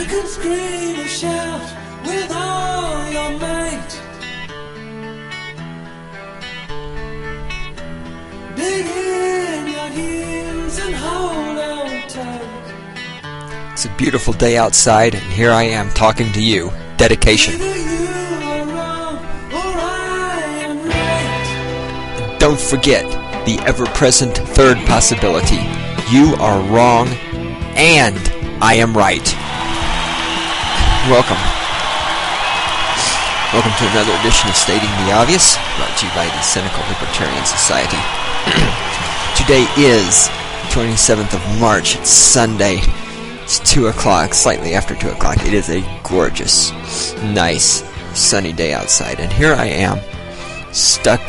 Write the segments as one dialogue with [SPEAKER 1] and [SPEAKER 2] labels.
[SPEAKER 1] can scream and shout with all your might. Dig in your heels and hold on tight.
[SPEAKER 2] It's a beautiful day outside, and here I am talking to you. Dedication.
[SPEAKER 1] Either you are wrong or I am right.
[SPEAKER 2] Don't forget the ever-present third possibility. You are wrong, and I am right. Welcome. Welcome to another edition of Stating the Obvious, brought to you by the Cynical Libertarian Society. Today is 27th of March. It's Sunday. It's 2 o'clock, slightly after 2 o'clock. It is a gorgeous, nice, sunny day outside. And here I am, stuck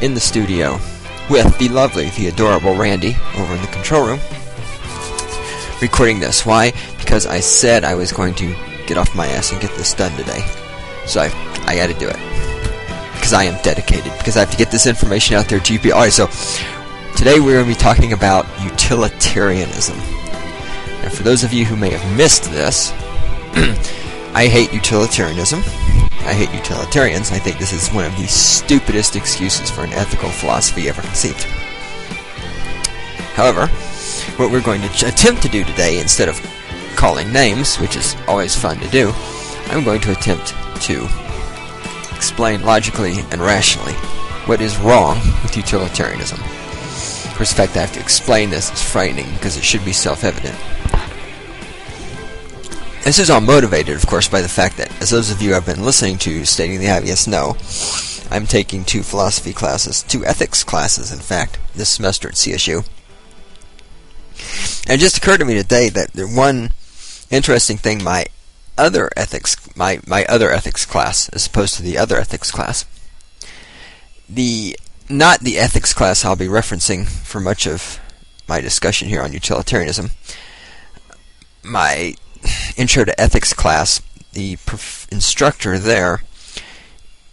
[SPEAKER 2] in the studio with the lovely, the adorable Randy over in the control room, recording this. Why? Because I said I was going to get off my ass and get this done today. So I got to do it. Because I am dedicated. Because I have to get this information out there to you people. Alright, so today we're going to be talking about utilitarianism. And for those of you who may have missed this, I hate utilitarianism. I hate utilitarians. I think this is one of the stupidest excuses for an ethical philosophy ever conceived. However, what we're going to attempt to do today, instead of calling names, which is always fun to do, I'm going to attempt to explain logically and rationally what is wrong with utilitarianism. Of course, the fact that I have to explain this is frightening because it should be self-evident. This is all motivated, of course, by the fact that, as those of you who have been listening to Stating the Obvious know, I'm taking 2 philosophy classes, 2 ethics classes, in fact, this semester at CSU. And it just occurred to me today that the one interesting thing my other ethics class, as opposed to the other ethics class, not the ethics class I'll be referencing for much of my discussion here on utilitarianism, my Intro to Ethics class, the instructor there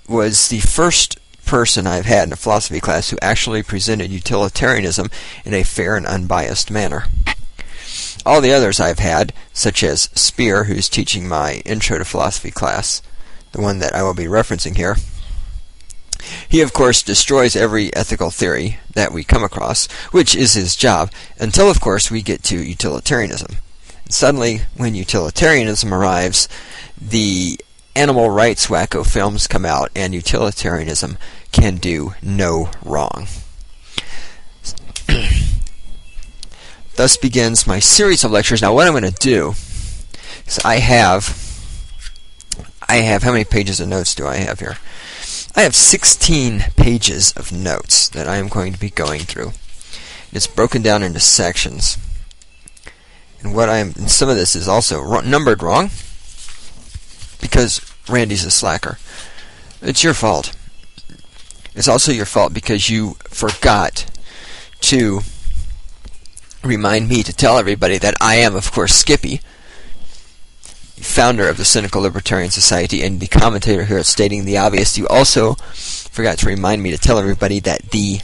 [SPEAKER 2] was the first person I've had in a philosophy class who actually presented utilitarianism in a fair and unbiased manner. All the others I've had, such as Spear, who's teaching my Intro to Philosophy class, the one that I will be referencing here, he of course destroys every ethical theory that we come across, which is his job, until of course we get to utilitarianism. Suddenly, when utilitarianism arrives, the animal rights wacko films come out, and utilitarianism can do no wrong. Thus begins my series of lectures. Now, what I'm going to do is I have, how many pages of notes do I have here? I have 16 pages of notes that I am going to be going through. It's broken down into sections. And some of this is also numbered wrong, because Randy's a slacker. It's your fault. It's also your fault because you forgot to remind me to tell everybody that I am, of course, Skippy, founder of the Cynical Libertarian Society and the commentator here at Stating the Obvious. You also forgot to remind me to tell everybody that the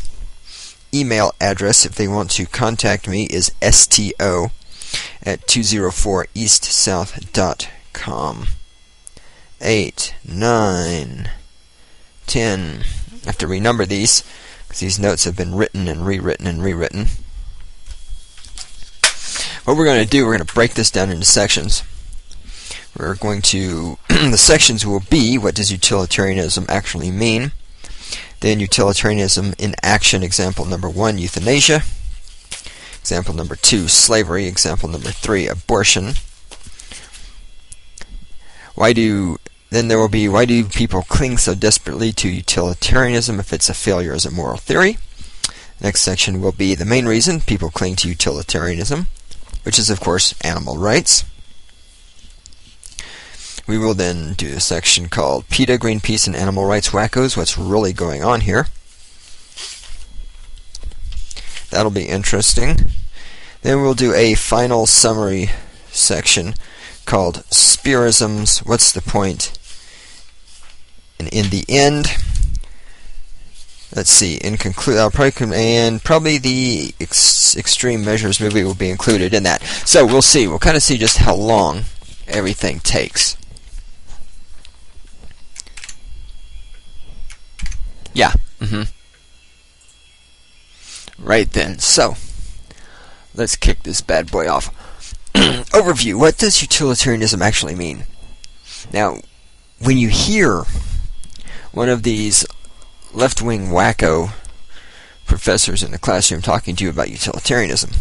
[SPEAKER 2] email address, if they want to contact me, is sto@204eastsouth.com. 8, 9, 10. I have to renumber these because these notes have been written and rewritten and rewritten. What we're going to do, we're going to break this down into sections. We're going to, the sections will be, what does utilitarianism actually mean? Then utilitarianism in action, example number 1, euthanasia. Example number 2, slavery. Example number 3, abortion. Then there will be, why do people cling so desperately to utilitarianism if it's a failure as a moral theory? Next section will be the main reason people cling to utilitarianism, which is, of course, animal rights. We will then do a section called PETA, Greenpeace, and Animal Rights Wackos, what's really going on here. That'll be interesting. Then we'll do a final summary section called Spearisms, what's the point? And in the end, let's see, in conclude, probably the Extreme Measures movie will be included in that. So we'll see. We'll kind of see just how long everything takes. Yeah. Right then. So, let's kick this bad boy off. Overview. What does utilitarianism actually mean? Now, when you hear one of these left-wing wacko professors in the classroom talking to you about utilitarianism,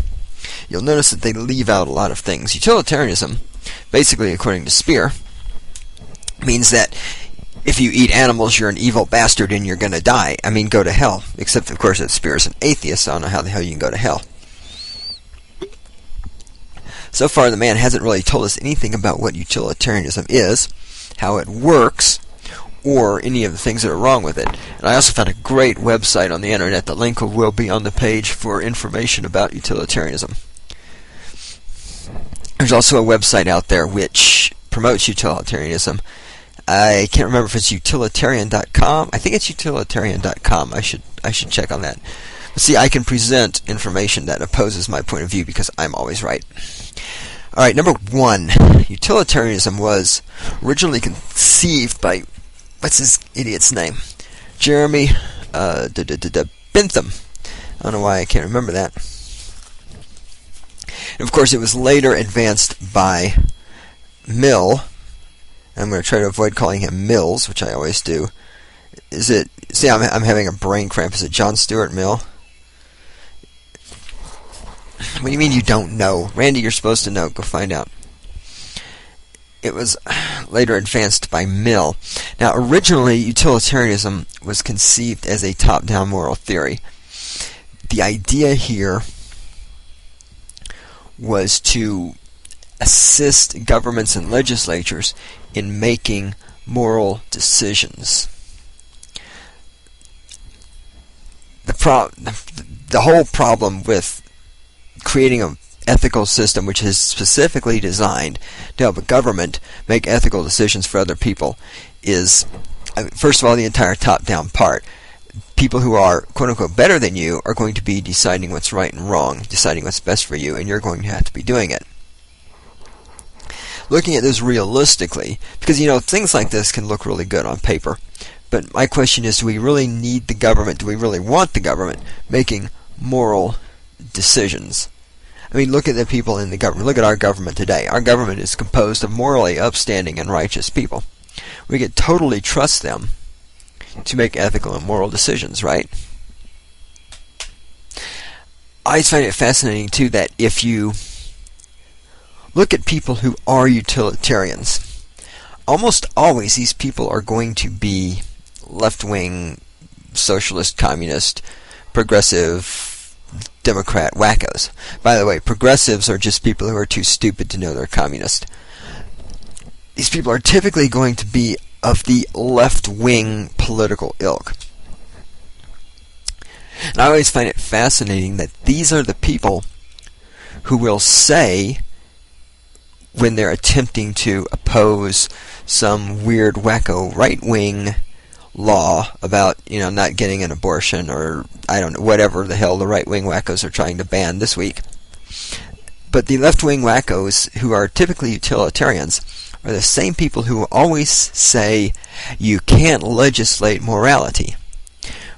[SPEAKER 2] you'll notice that they leave out a lot of things. Utilitarianism, basically according to Speer, means that if you eat animals, you're an evil bastard and you're going to die. I mean, go to hell. Except, of course, that Speer is an atheist, so I don't know how the hell you can go to hell. So far, the man hasn't really told us anything about what utilitarianism is, how it works, or any of the things that are wrong with it. And I also found a great website on the internet. The link will be on the page for information about utilitarianism. There's also a website out there which promotes utilitarianism. I can't remember if it's utilitarian.com. I think it's utilitarian.com. I should check on that. But see, I can present information that opposes my point of view because I'm always right. Alright, number one. Utilitarianism was originally conceived by, what's this idiot's name? Jeremy Bentham. I don't know why I can't remember that. And of course, it was later advanced by Mill. I'm going to try to avoid calling him Mills, which I always do. Is it... See, I'm having a brain cramp. Is it John Stuart Mill? What do you mean you don't know? Randy, you're supposed to know. Go find out. It was later advanced by Mill. Now, originally, utilitarianism was conceived as a top-down moral theory. The idea here was to assist governments and legislatures in making moral decisions. The whole problem with creating an ethical system which is specifically designed to help a government make ethical decisions for other people is, first of all, the entire top-down part. People who are, quote-unquote, better than you are going to be deciding what's right and wrong, deciding what's best for you, and you're going to have to be doing it. Looking at this realistically, because, things like this can look really good on paper, but my question is, do we really need the government, do we really want the government making moral decisions? I mean, look at the people in the government. Look at our government today. Our government is composed of morally upstanding and righteous people. We could totally trust them to make ethical and moral decisions, right? I find it fascinating, too, that if you look at people who are utilitarians, almost always these people are going to be left-wing, socialist, communist, progressive, Democrat wackos. By the way, progressives are just people who are too stupid to know they're communist. These people are typically going to be of the left-wing political ilk. And I always find it fascinating that these are the people who will say, when they're attempting to oppose some weird wacko right-wing law about, not getting an abortion, or I don't know, whatever the hell the right-wing wackos are trying to ban this week. But the left-wing wackos, who are typically utilitarians, are the same people who always say you can't legislate morality,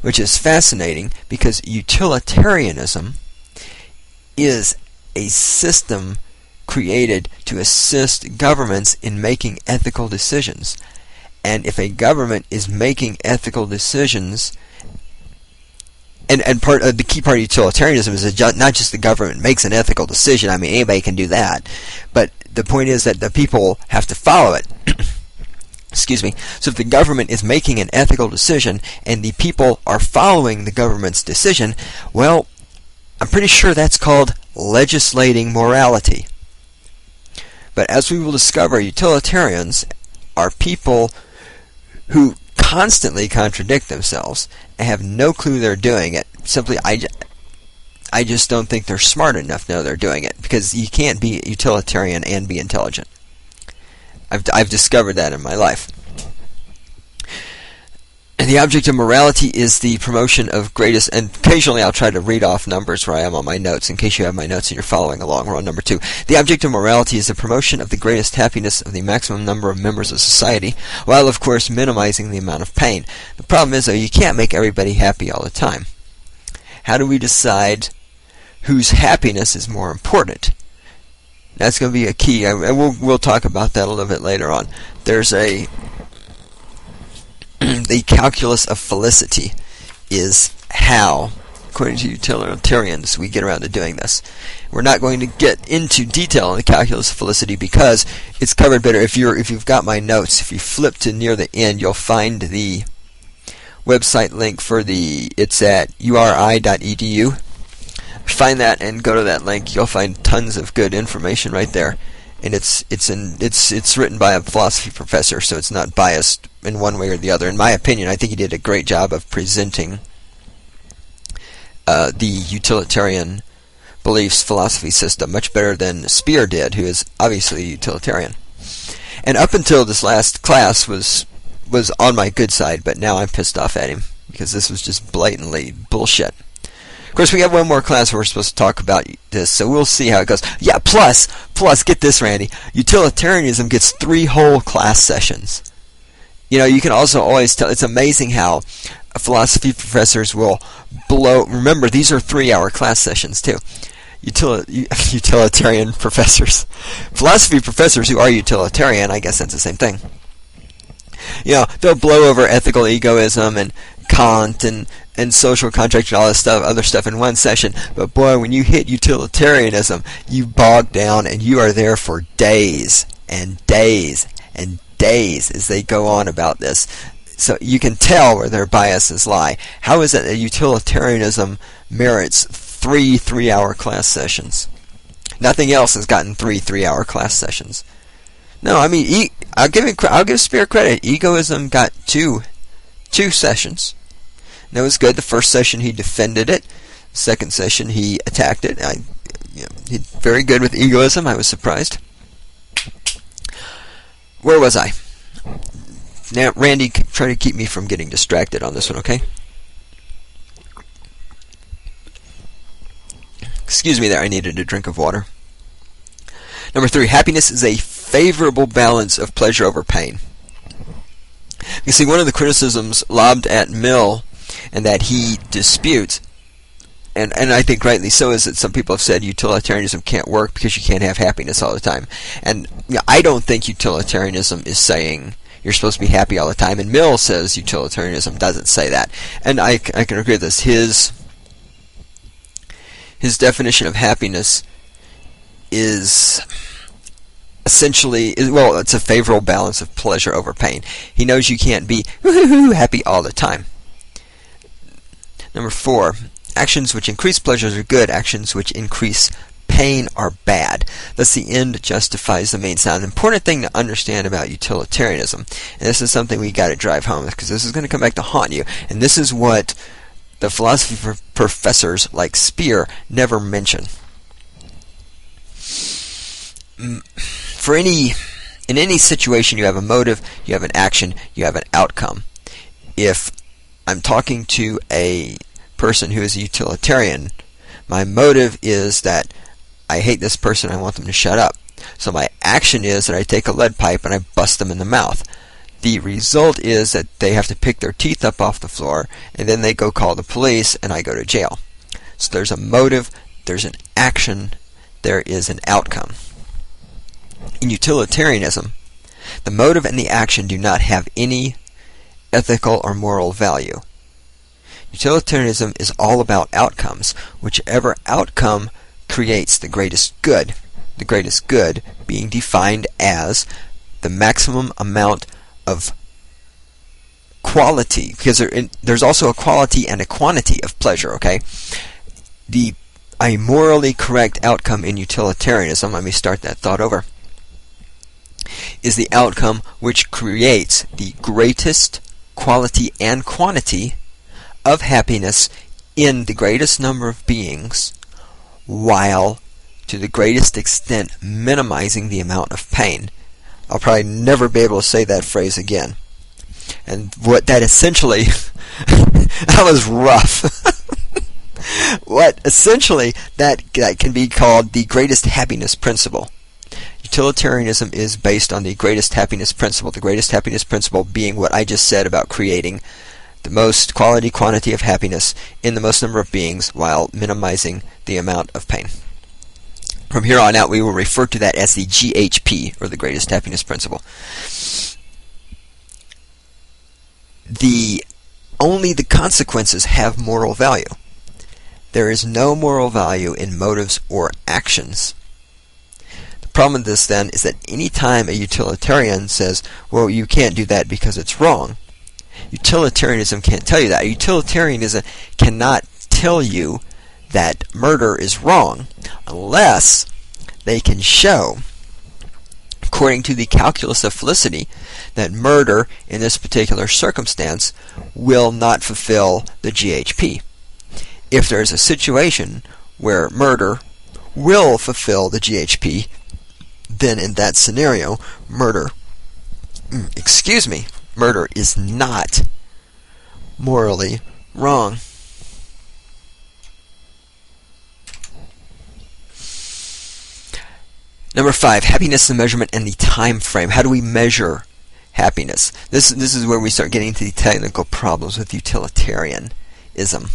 [SPEAKER 2] which is fascinating because utilitarianism is a system created to assist governments in making ethical decisions. And if a government is making ethical decisions, and part of the key part of utilitarianism is that not just the government makes an ethical decision. I mean, anybody can do that. But the point is that the people have to follow it. Excuse me. So if the government is making an ethical decision and the people are following the government's decision, well, I'm pretty sure that's called legislating morality. But as we will discover, utilitarians are people who constantly contradict themselves and have no clue they're doing it. Simply, I just don't think they're smart enough to know they're doing it, because you can't be utilitarian and be intelligent. I've discovered that in my life. And the object of morality is the promotion of greatest, and occasionally I'll try to read off numbers where I am on my notes, in case you have my notes and you're following along. We're on number 2. The object of morality is the promotion of the greatest happiness of the maximum number of members of society, while of course minimizing the amount of pain. The problem is, though, you can't make everybody happy all the time. How do we decide whose happiness is more important? That's going to be a key, and we'll talk about that a little bit later on. There's the calculus of felicity is how, according to utilitarians, we get around to doing this. We're not going to get into detail on the calculus of felicity because it's covered better. If you've got my notes, if you flip to near the end, you'll find the website link for it's at uri.edu. Find that and go to that link. You'll find tons of good information right there. And it's written by a philosophy professor, so it's not biased in one way or the other. In my opinion, I think he did a great job of presenting the utilitarian beliefs philosophy system much better than Speer did, who is obviously a utilitarian. And up until this last class was on my good side, but now I'm pissed off at him because this was just blatantly bullshit. Of course, we have one more class where we're supposed to talk about this, so we'll see how it goes. Yeah, plus, get this, Randy. Utilitarianism gets 3 whole class sessions. You know, you can also always tell, it's amazing how philosophy professors will remember, these are 3-hour class sessions, too. Utilitarian professors. Philosophy professors who are utilitarian, I guess that's the same thing. You know, they'll blow over ethical egoism and Kant and social contract and all this stuff, other stuff in one session. But boy, when you hit utilitarianism, you bog down and you are there for days and days and days as they go on about this. So you can tell where their biases lie. How is it that utilitarianism merits 3 3-hour class sessions? Nothing else has gotten 3 3-hour class sessions. No, I mean, I'll give Speer credit. Egoism got two sessions. And it was good. The first session he defended it. The second session he attacked it. He's very good with egoism. I was surprised. Where was I? Now, Randy, try to keep me from getting distracted on this one, okay? Excuse me there, I needed a drink of water. Number 3, happiness is a favorable balance of pleasure over pain. You see, one of the criticisms lobbed at Mill, and that he disputes, and I think rightly so, is that some people have said utilitarianism can't work because you can't have happiness all the time. And I don't think utilitarianism is saying you're supposed to be happy all the time, and Mill says utilitarianism doesn't say that. And I can agree with this. His definition of happiness is essentially, it's a favorable balance of pleasure over pain. He knows you can't be happy all the time. Number 4, actions which increase pleasures are good. Actions which increase pain are bad. Thus, the end justifies the means. Now, an important thing to understand about utilitarianism, and this is something we got to drive home, because this is going to come back to haunt you, and this is what the philosophy professors like Speer never mention. In any situation, you have a motive, you have an action, you have an outcome. If I'm talking to a person who is a utilitarian, my motive is that I hate this person, I want them to shut up. So my action is that I take a lead pipe and I bust them in the mouth. The result is that they have to pick their teeth up off the floor, and then they go call the police, and I go to jail. So there's a motive, there's an action, there is an outcome. In utilitarianism, the motive and the action do not have any ethical or moral value. Utilitarianism is all about outcomes. Whichever outcome creates the greatest good being defined as the maximum amount of quality, because there's also a quality and a quantity of pleasure, okay? A morally correct outcome in utilitarianism, let me start that thought over, is the outcome which creates the greatest quality and quantity of happiness in the greatest number of beings, while to the greatest extent minimizing the amount of pain. I'll probably never be able to say that phrase again. And what that essentially, that was rough. What essentially that can be called the greatest happiness principle. Utilitarianism is based on the greatest happiness principle. The greatest happiness principle being what I just said about creating the most quantity of happiness in the most number of beings while minimizing the amount of pain. From here on out, we will refer to that as the GHP, or the greatest happiness principle. Only the consequences have moral value. There is no moral value in motives or actions. The problem with this, then, is that any time a utilitarian says, well, you can't do that because it's wrong, utilitarianism can't tell you that. Utilitarianism cannot tell you that murder is wrong unless they can show, according to the calculus of felicity, that murder in this particular circumstance will not fulfill the GHP. If there is a situation where murder will fulfill the GHP, then in that scenario, murder is not morally wrong. Number 5, happiness and measurement and the time frame. How do we measure happiness? This is where we start getting into the technical problems with utilitarianism.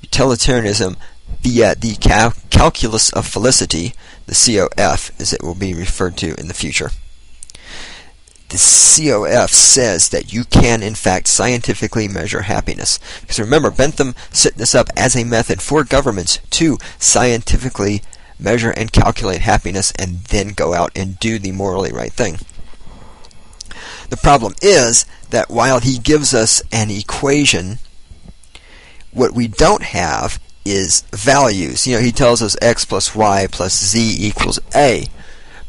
[SPEAKER 2] Utilitarianism, via the calculus of felicity, the COF, as it will be referred to in the future. The COF says that you can, in fact, scientifically measure happiness. Because remember, Bentham set this up as a method for governments to scientifically measure and calculate happiness and then go out and do the morally right thing. The problem is that while he gives us an equation, what we don't have is values. He tells us x plus y plus z equals a,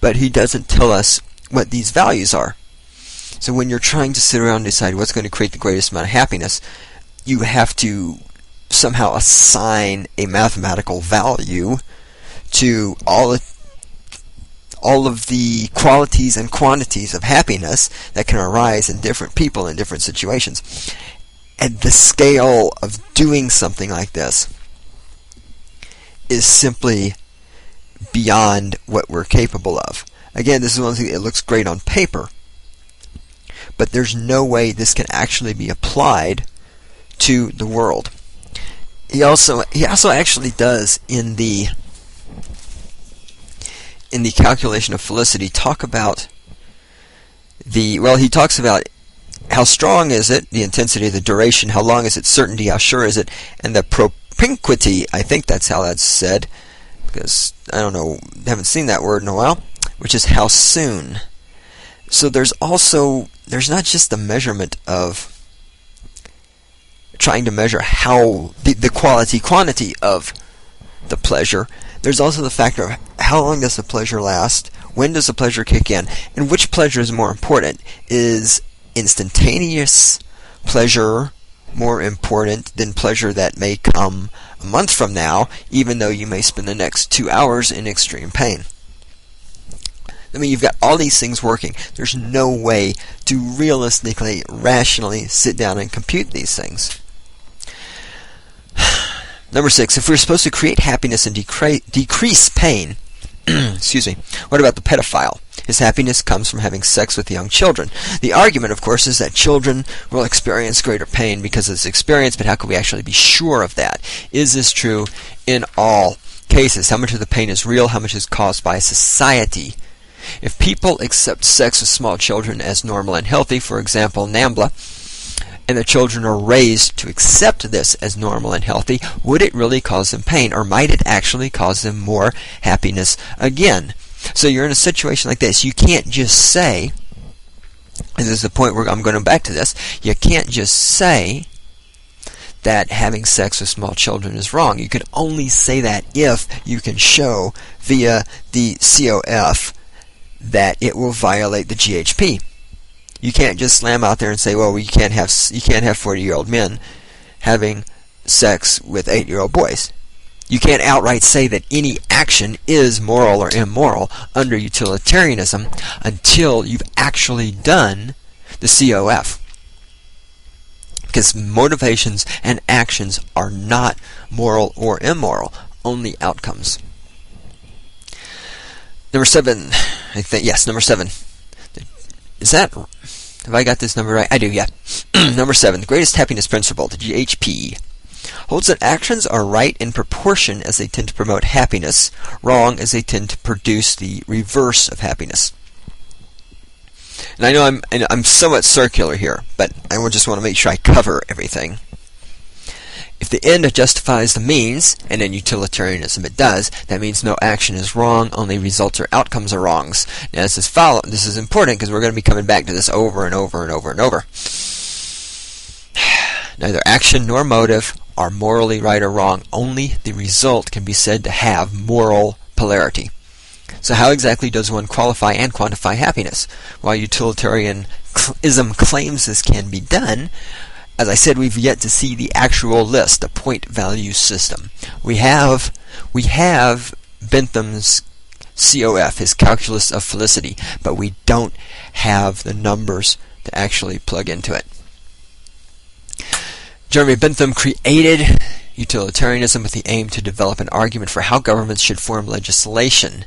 [SPEAKER 2] but he doesn't tell us what these values are. So when you're trying to sit around and decide what's going to create the greatest amount of happiness, you have to somehow assign a mathematical value to all of the qualities and quantities of happiness that can arise in different people in different situations. And the scale of doing something like this is simply beyond what we're capable of. Again, this is one thing that looks great on paper, but there's no way this can actually be applied to the world. He also actually does in the calculation of felicity talk about he talks about how strong is it, the intensity, the duration, how long is it, certainty, how sure is it, and the propinquity, I think that's how that's said, because I don't know, haven't seen that word in a while, which is how soon. So there's not just the measurement of trying to measure how the quantity of the pleasure. There's also the factor of how long does the pleasure last, when does the pleasure kick in, and which pleasure is more important. Is instantaneous pleasure more important than pleasure that may come a month from now, even though you may spend the next 2 hours in extreme pain? I mean, you've got all these things working. There's no way to realistically, rationally sit down and compute these things. Number 6, if we're supposed to create happiness and decrease pain, excuse me, what about the pedophile? His happiness comes from having sex with young children. The argument, of course, is that children will experience greater pain because of this experience, but how can we actually be sure of that? Is this true in all cases? How much of the pain is real? How much is caused by society? If people accept sex with small children as normal and healthy, for example, NAMBLA, and the children are raised to accept this as normal and healthy, would it really cause them pain, or might it actually cause them more happiness again? So you're in a situation like this. You can't just say, and this is the point where I'm going back to this, you can't just say that having sex with small children is wrong. You can only say that if you can show via the COF that it will violate the GHP. You can't just slam out there and say, well, you can't have 40-year-old men having sex with 8-year-old boys. You can't outright say that any action is moral or immoral under utilitarianism until you've actually done the the COF. Because motivations and actions are not moral or immoral, only outcomes. Number 7, I think, yes, number 7. Is that, have I got this number right? I do, yeah. Number 7, the greatest happiness principle, the GHP, holds that actions are right in proportion as they tend to promote happiness, wrong as they tend to produce the reverse of happiness. And I know I'm somewhat circular here, but I just want to make sure I cover everything. If the end justifies the means, and in utilitarianism it does, that means no action is wrong, only results or outcomes are wrongs. Now this is important because we're going to be coming back to this over and over and over and over. Neither action nor motive are morally right or wrong, only the result can be said to have moral polarity. So how exactly does one qualify and quantify happiness? While utilitarianism claims this can be done, as I said, we've yet to see the actual list, the point value system. We have Bentham's COF, his calculus of felicity, but we don't have the numbers to actually plug into it. Jeremy Bentham created utilitarianism with the aim to develop an argument for how governments should form legislation.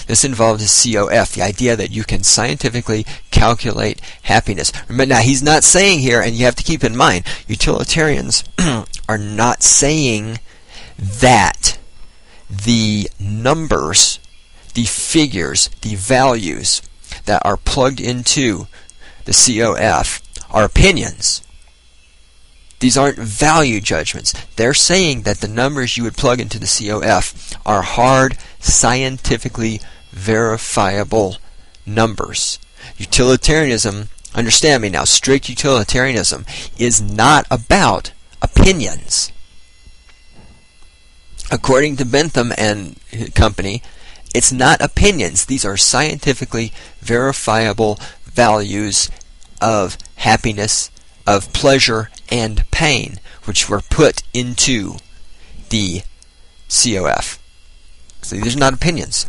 [SPEAKER 2] This involved his COF, the idea that you can scientifically calculate happiness. Remember, now he's not saying here, and you have to keep in mind, utilitarians are not saying that the numbers, the figures, the values that are plugged into the COF are opinions. These aren't value judgments. They're saying that the numbers you would plug into the COF are hard, scientifically verifiable numbers. Utilitarianism, understand me now, strict utilitarianism is not about opinions. According to Bentham and company, it's not opinions. These are scientifically verifiable values of happiness, of pleasure, and pain, which were put into the COF. So these are not opinions.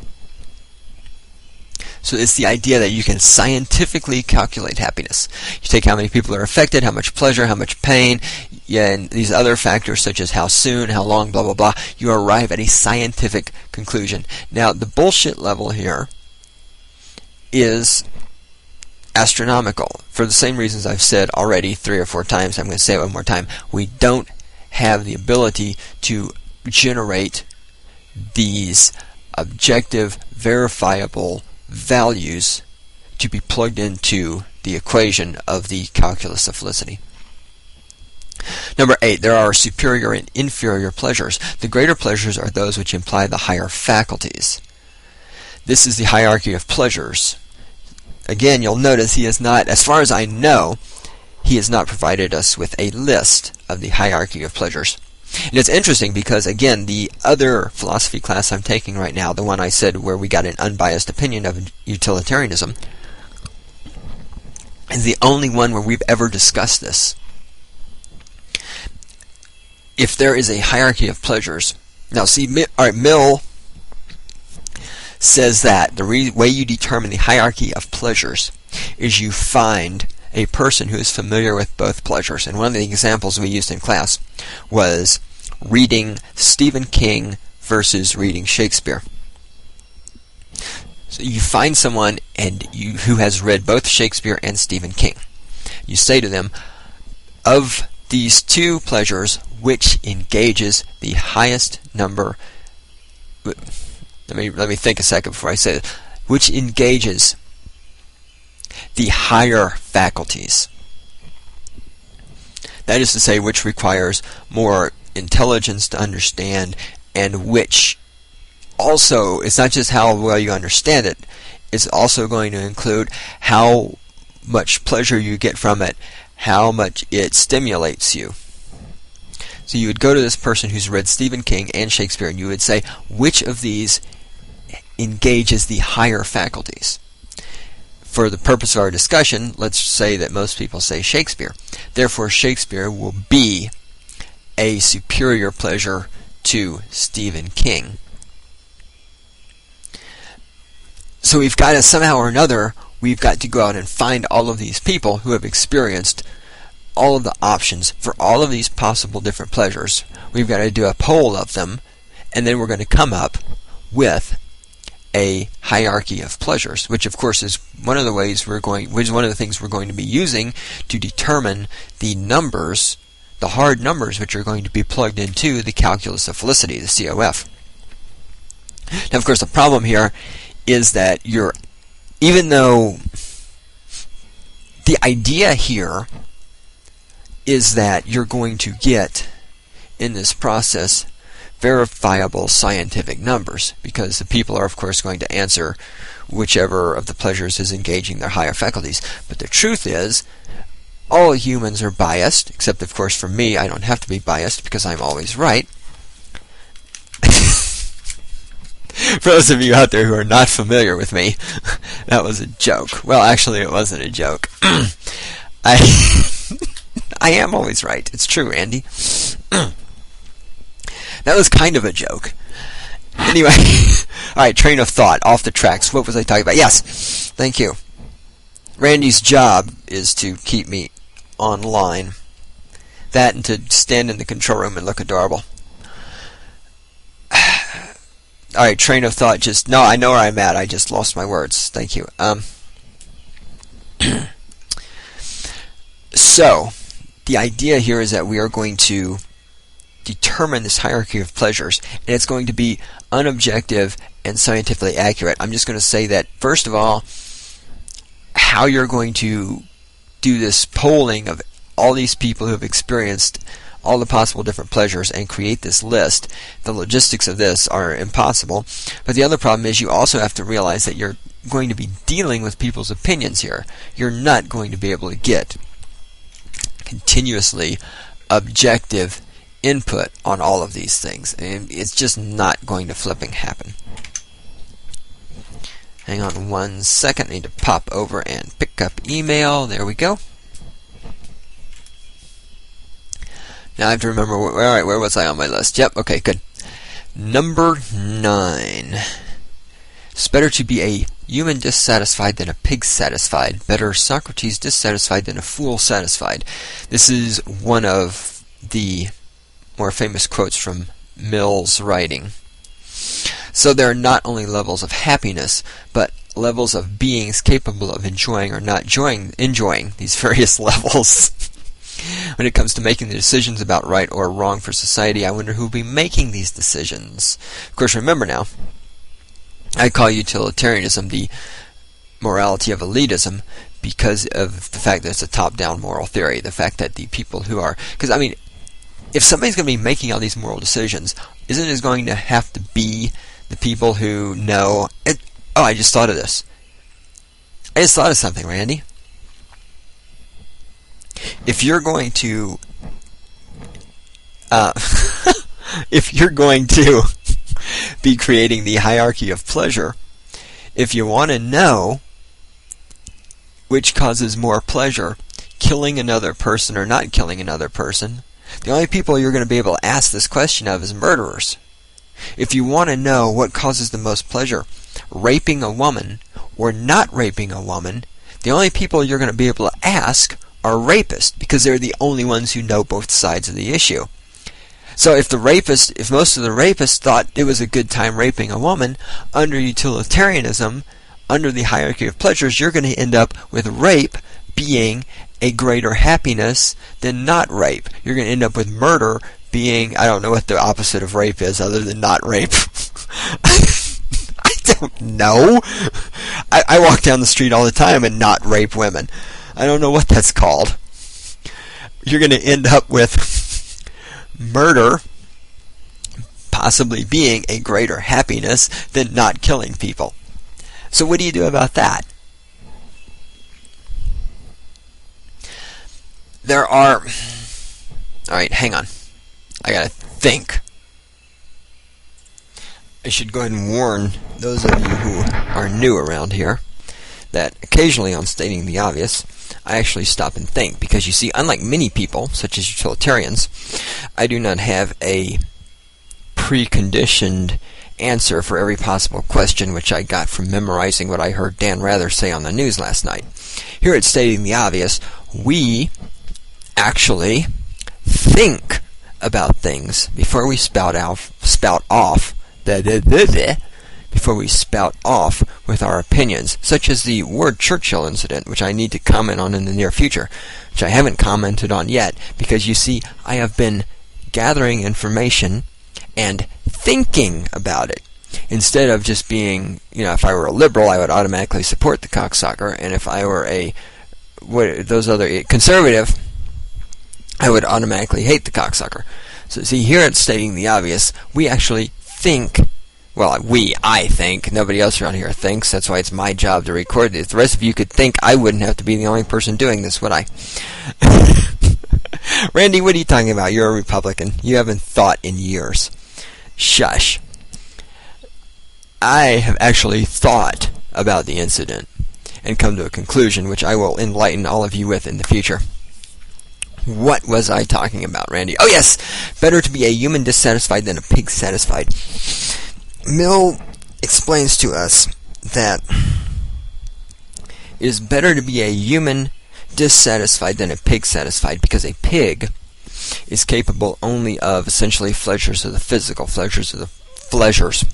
[SPEAKER 2] So it's the idea that you can scientifically calculate happiness. You take how many people are affected, how much pleasure, how much pain, and these other factors such as how soon, how long, blah, blah, blah. You arrive at a scientific conclusion. Now, the bullshit level here is astronomical. For the same reasons I've said already 3 or 4 times, I'm going to say it one more time. We don't have the ability to generate these objective, verifiable values to be plugged into the equation of the calculus of felicity. Number 8, there are superior and inferior pleasures. The greater pleasures are those which imply the higher faculties. This is the hierarchy of pleasures. Again, you'll notice he has not, as far as I know, he has not provided us with a list of the hierarchy of pleasures. And it's interesting because, again, the other philosophy class I'm taking right now, the one I said where we got an unbiased opinion of utilitarianism, is the only one where we've ever discussed this. If there is a hierarchy of pleasures, now see, Mill says that the way you determine the hierarchy of pleasures is you find a person who is familiar with both pleasures. And one of the examples we used in class was reading Stephen King versus reading Shakespeare. So you find someone who has read both Shakespeare and Stephen King. You say to them, of these two pleasures, which engages the highest number? Let me think a second before I say it. Which engages the higher faculties. That is to say, which requires more intelligence to understand, and which also, it's not just how well you understand it, it's also going to include how much pleasure you get from it, how much it stimulates you. So you would go to this person who's read Stephen King and Shakespeare, and you would say, which of these engages the higher faculties? For the purpose of our discussion, let's say that most people say Shakespeare. Therefore, Shakespeare will be a superior pleasure to Stephen King. So we've got to, somehow or another, we've got to go out and find all of these people who have experienced all of the options for all of these possible different pleasures. We've got to do a poll of them, and then we're going to come up with a hierarchy of pleasures, which of course is one of the things we're going to be using to determine the numbers, the hard numbers, which are going to be plugged into the calculus of felicity, the COF. Now, of course, the problem here is that even though the idea here is that you're going to get in this process verifiable scientific numbers, because the people are of course going to answer whichever of the pleasures is engaging their higher faculties. But the truth is, all humans are biased, except of course for me, I don't have to be biased because I'm always right. For those of you out there who are not familiar with me, that was a joke. Well, actually it wasn't a joke. I am always right. It's true, Andy. That was kind of a joke. Anyway, alright, train of thought, off the tracks. What was I talking about? Yes, thank you. Randy's job is to keep me online. That and to stand in the control room and look adorable. Alright, train of thought, no, I know where I'm at, I just lost my words. Thank you. So, the idea here is that we are going to determine this hierarchy of pleasures, and it's going to be unobjective and scientifically accurate. I'm just going to say that, first of all, how you're going to do this polling of all these people who have experienced all the possible different pleasures and create this list, the logistics of this are impossible. But the other problem is you also have to realize that you're going to be dealing with people's opinions here. You're not going to be able to get continuously objective input on all of these things. And it's just not going to flipping happen. Hang on 1 second. I need to pop over and pick up email. There we go. Now I have to remember, alright, where was I on my list? Yep, okay, good. Number 9. It's better to be a human dissatisfied than a pig satisfied. Better Socrates dissatisfied than a fool satisfied. This is one of the more famous quotes from Mill's writing. So there are not only levels of happiness, but levels of beings capable of enjoying or not enjoying these various levels. When it comes to making the decisions about right or wrong for society, I wonder who will be making these decisions. Of course, remember now, I call utilitarianism the morality of elitism because of the fact that it's a top-down moral theory. The fact that the people who are... Because, I mean, if somebody's going to be making all these moral decisions, isn't it going to have to be the people who know... Oh, I just thought of this. I just thought of something, Randy. If you're going to... if you're going to be creating the hierarchy of pleasure, if you want to know which causes more pleasure, killing another person or not killing another person, the only people you're going to be able to ask this question of is murderers. If you want to know what causes the most pleasure, raping a woman or not raping a woman, the only people you're going to be able to ask are rapists, because they're the only ones who know both sides of the issue. So if most of the rapists thought it was a good time raping a woman, under utilitarianism, under the hierarchy of pleasures, you're going to end up with rape being a greater happiness than not rape. You're going to end up with murder being, I don't know what the opposite of rape is other than not rape. I don't know. I walk down the street all the time and not rape women. I don't know what that's called. You're going to end up with murder possibly being a greater happiness than not killing people. So what do you do about that? There are... Alright, hang on. I gotta think. I should go ahead and warn those of you who are new around here that occasionally on stating the obvious, I actually stop and think, because you see, unlike many people, such as utilitarians, I do not have a preconditioned answer for every possible question, which I got from memorizing what I heard Dan Rather say on the news last night. Here at Stating the Obvious, we actually think about things before we spout off with our opinions, such as the Ward Churchill incident, which I need to comment on in the near future, which I haven't commented on yet, because you see, I have been gathering information and thinking about it, instead of just being, if I were a liberal, I would automatically support the cocksucker, and if I were conservative, I would automatically hate the cocksucker. So see, here at Stating the Obvious, we actually think. Well, I think. Nobody else around here thinks. That's why it's my job to record this. If the rest of you could think, I wouldn't have to be the only person doing this, would I? Randy, what are you talking about? You're a Republican. You haven't thought in years. Shush. I have actually thought about the incident and come to a conclusion, which I will enlighten all of you with in the future. What was I talking about, Randy? Oh, yes! Better to be a human dissatisfied than a pig satisfied. Mill explains to us that it is better to be a human dissatisfied than a pig satisfied, because a pig is capable only of essentially pleasures of the physical, pleasures.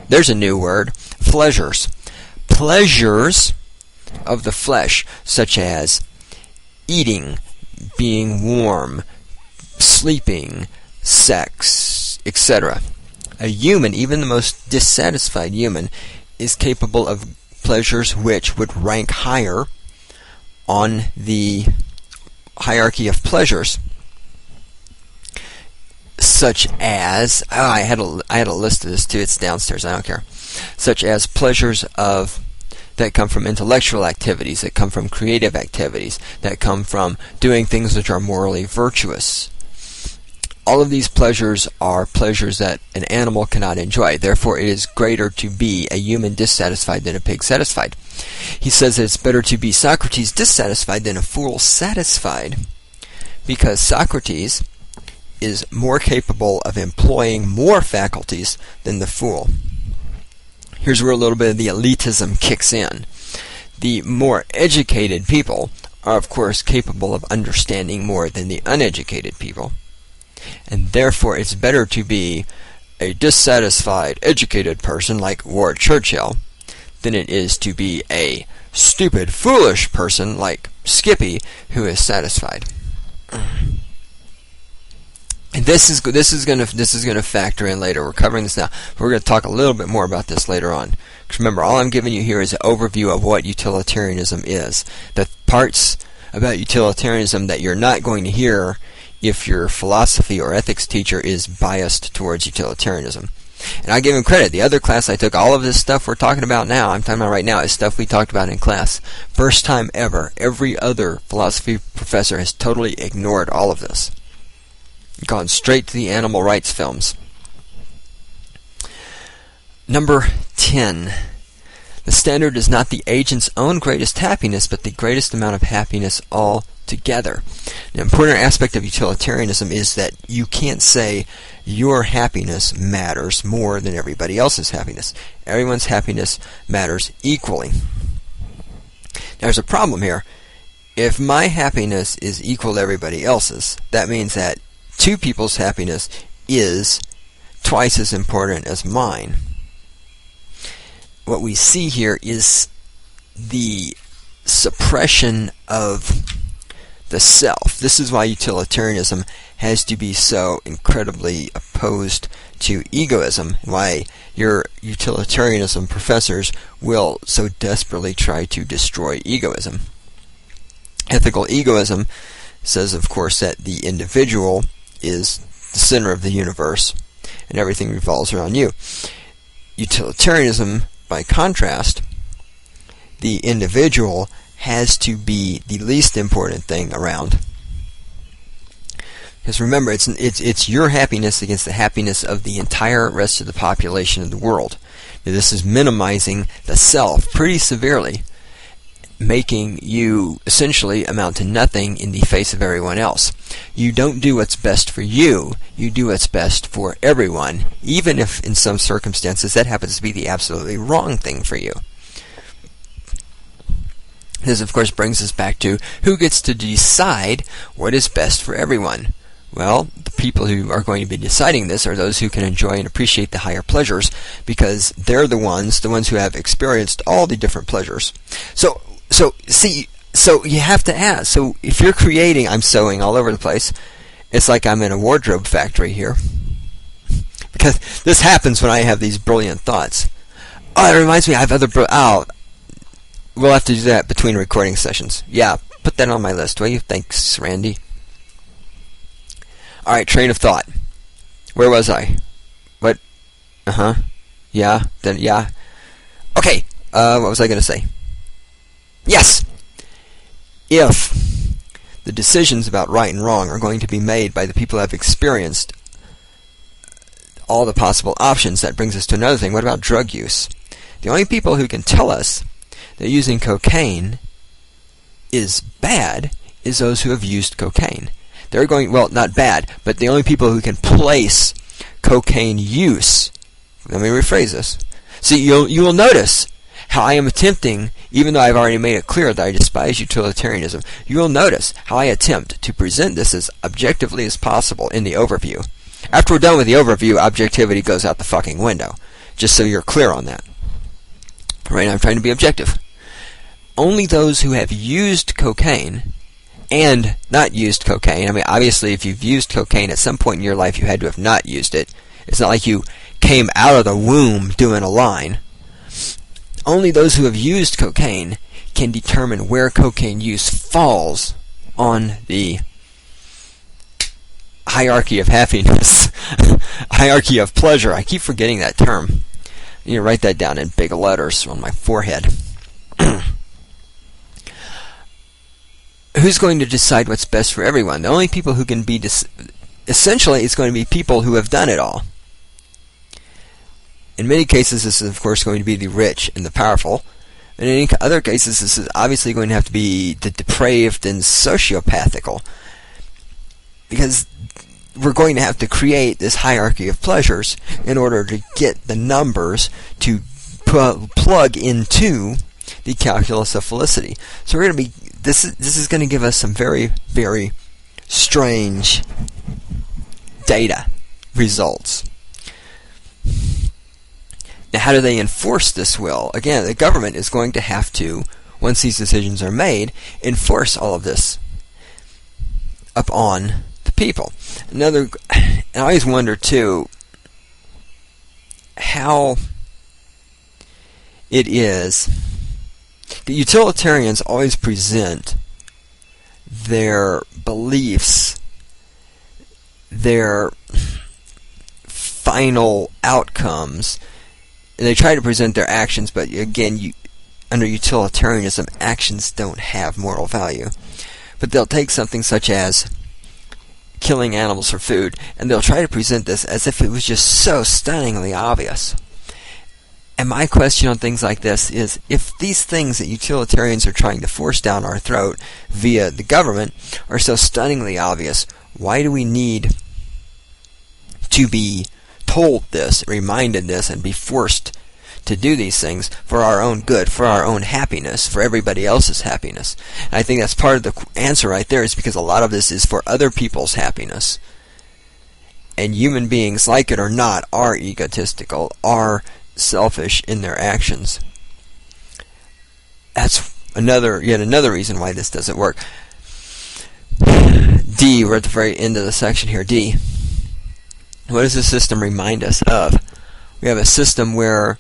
[SPEAKER 2] There's a new word. Pleasures of the flesh, such as eating, being warm, sleeping, sex, etc. A human, even the most dissatisfied human, is capable of pleasures which would rank higher on the hierarchy of pleasures, such as, I had a list of this too, it's downstairs, I don't care, such as pleasures that come from intellectual activities, that come from creative activities, that come from doing things which are morally virtuous. All of these pleasures are pleasures that an animal cannot enjoy. Therefore, it is greater to be a human dissatisfied than a pig satisfied. He says that it's better to be Socrates dissatisfied than a fool satisfied, because Socrates is more capable of employing more faculties than the fool. Here's where a little bit of the elitism kicks in. The more educated people are, of course, capable of understanding more than the uneducated people. And therefore, it's better to be a dissatisfied, educated person like Ward Churchill than it is to be a stupid, foolish person like Skippy who is satisfied. And this is going to factor in later. We're covering this now. We're going to talk a little bit more about this later on. Because remember, all I'm giving you here is an overview of what utilitarianism is. The parts about utilitarianism that you're not going to hear if your philosophy or ethics teacher is biased towards utilitarianism. And I give him credit. The other class I took, all of this stuff we're talking about now, I'm talking about right now, is stuff we talked about in class. First time ever, every other philosophy professor has totally ignored all of this. Gone straight to the animal rights films. Number 10. The standard is not the agent's own greatest happiness, but the greatest amount of happiness altogether. An important aspect of utilitarianism is that you can't say your happiness matters more than everybody else's happiness. Everyone's happiness matters equally. There's a problem here. If my happiness is equal to everybody else's, that means that two people's happiness is twice as important as mine. What we see here is the suppression of the self. This is why utilitarianism has to be so incredibly opposed to egoism, why your utilitarianism professors will so desperately try to destroy egoism. Ethical egoism says, of course, that the individual is the center of the universe and everything revolves around you. Utilitarianism, by contrast, the individual has to be the least important thing around. Because remember, it's your happiness against the happiness of the entire rest of the population of the world. Now, this is minimizing the self pretty severely. making you essentially amount to nothing in the face of everyone else. You don't do what's best for you. You do what's best for everyone, even if in some circumstances that happens to be the absolutely wrong thing for you. This, of course, brings us back to who gets to decide what is best for everyone. Well, the people who are going to be deciding this are those who can enjoy and appreciate the higher pleasures, because they're the ones who have experienced all the different pleasures. So you have to ask. So if you're creating, I'm sewing all over the place. It's like I'm in a wardrobe factory here, because this happens when I have these brilliant thoughts. Oh, it reminds me, I have other we'll have to do that between recording sessions. Yeah, put that on my list, will you? Thanks, Randy. Alright, train of thought. Where was I? What? Yeah, then, yeah. Okay, what was I going to say? Yes! If the decisions about right and wrong are going to be made by the people who have experienced all the possible options, that brings us to another thing. What about drug use? The only people who can tell us that using cocaine is bad is those who have used cocaine. They're going, well, not bad, but the only people who can place cocaine use. Let me rephrase this. See, you will notice how I am attempting, even though I've already made it clear that I despise utilitarianism, you will notice how I attempt to present this as objectively as possible in the overview. After we're done with the overview, objectivity goes out the fucking window. Just so you're clear on that. Right now I'm trying to be objective. Only those who have used cocaine and not used cocaine. I mean, obviously, if you've used cocaine at some point in your life, you had to have not used it. It's not like you came out of the womb doing a line. Only those who have used cocaine can determine where cocaine use falls on the hierarchy of happiness, hierarchy of pleasure. I keep forgetting that term. You need to write that down in big letters on my forehead. Who's going to decide what's best for everyone? The only people who can be essentially, it's going to be people who have done it all. In many cases, this is, of course, going to be the rich and the powerful. And in other cases, this is obviously going to have to be the depraved and sociopathical. Because we're going to have to create this hierarchy of pleasures in order to get the numbers to plug into the calculus of felicity. So we're going to be, this is going to give us some very, very strange data results. Now, how do they enforce this will? Again, the government is going to have to, once these decisions are made, enforce all of this upon the people. And I always wonder, too, how it is the utilitarians always present their beliefs, their final outcomes, and they try to present their actions, but again, under utilitarianism, actions don't have moral value. But they'll take something such as killing animals for food, and they'll try to present this as if it was just so stunningly obvious. And my question on things like this is, if these things that utilitarians are trying to force down our throat via the government are so stunningly obvious, why do we need to be told this, reminded this, and be forced to do these things for our own good, for our own happiness, for everybody else's happiness? And I think that's part of the answer right there, is because a lot of this is for other people's happiness. And human beings, like it or not, are egotistical, are selfish in their actions. That's yet another reason why this doesn't work. D, we're at the very end of the section here. D. What does the system remind us of? We have a system where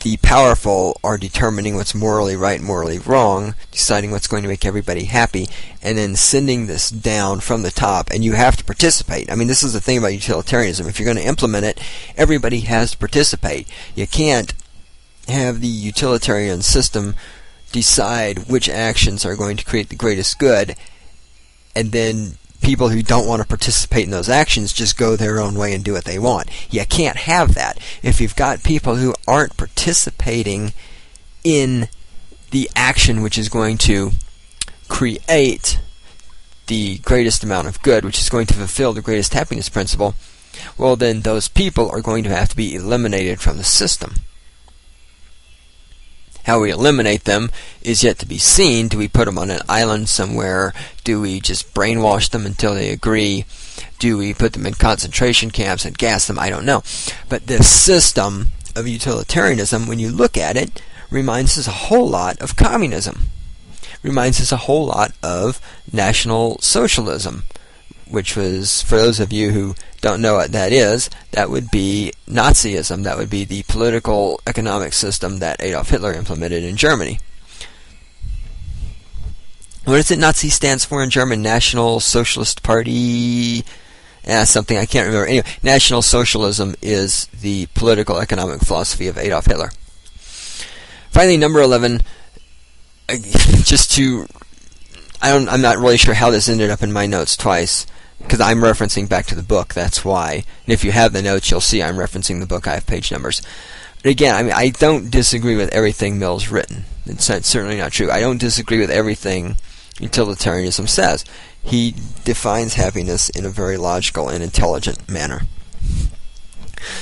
[SPEAKER 2] the powerful are determining what's morally right and morally wrong, deciding what's going to make everybody happy, and then sending this down from the top, and you have to participate. I mean, this is the thing about utilitarianism. If you're going to implement it, everybody has to participate. You can't have the utilitarian system decide which actions are going to create the greatest good, and then people who don't want to participate in those actions just go their own way and do what they want. You can't have that. If you've got people who aren't participating in the action which is going to create the greatest amount of good, which is going to fulfill the greatest happiness principle, well, then those people are going to have to be eliminated from the system. How we eliminate them is yet to be seen. Do we put them on an island somewhere? Do we just brainwash them until they agree? Do we put them in concentration camps and gas them? I don't know. But this system of utilitarianism, when you look at it, reminds us a whole lot of communism. Reminds us a whole lot of National Socialism, which was, for those of you who don't know what that is, that would be Nazism. That would be the political economic system that Adolf Hitler implemented in Germany. What is it Nazi stands for in German? National Socialist Party? Something I can't remember. Anyway, National Socialism is the political economic philosophy of Adolf Hitler. Finally, number 11, I'm not really sure how this ended up in my notes twice, because I'm referencing back to the book, that's why. And if you have the notes, you'll see I'm referencing the book. I have page numbers. But again, I don't disagree with everything Mill's written. It's certainly not true. I don't disagree with everything utilitarianism says. He defines happiness in a very logical and intelligent manner.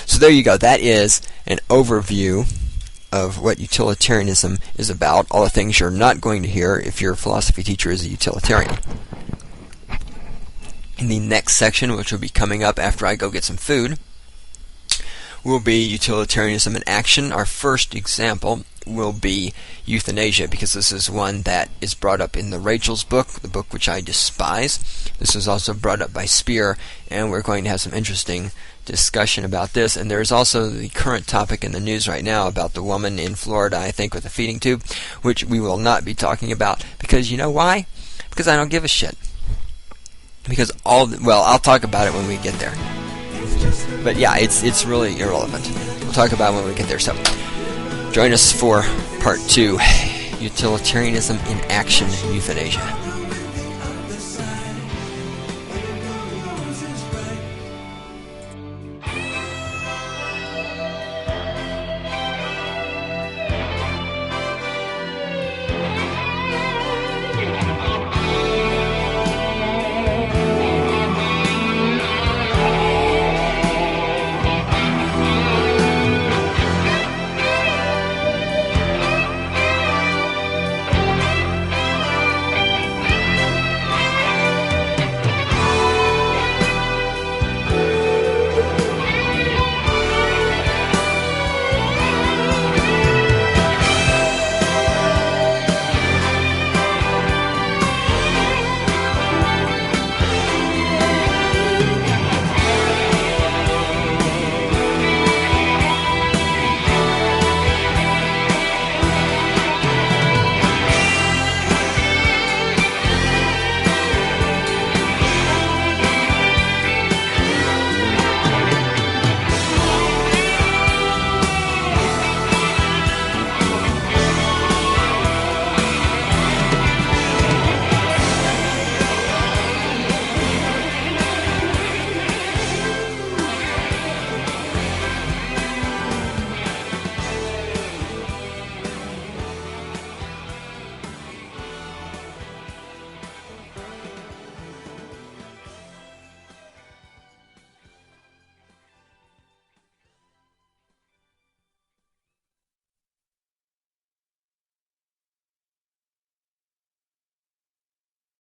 [SPEAKER 2] So there you go. That is an overview of what utilitarianism is about, all the things you're not going to hear if your philosophy teacher is a utilitarian. In the next section, which will be coming up after I go get some food, will be utilitarianism in action. Our first example will be euthanasia, because this is one that is brought up in the Rachel's book, the book which I despise. This was also brought up by Speer, and we're going to have some interesting discussion about this. And there is also the current topic in the news right now about the woman in Florida, I think, with a feeding tube, which we will not be talking about, because you know why? Because I don't give a shit. Because I'll talk about it when we get there. But yeah, it's really irrelevant. We'll talk about it when we get there. So join us for part 2, Utilitarianism in Action, Euthanasia.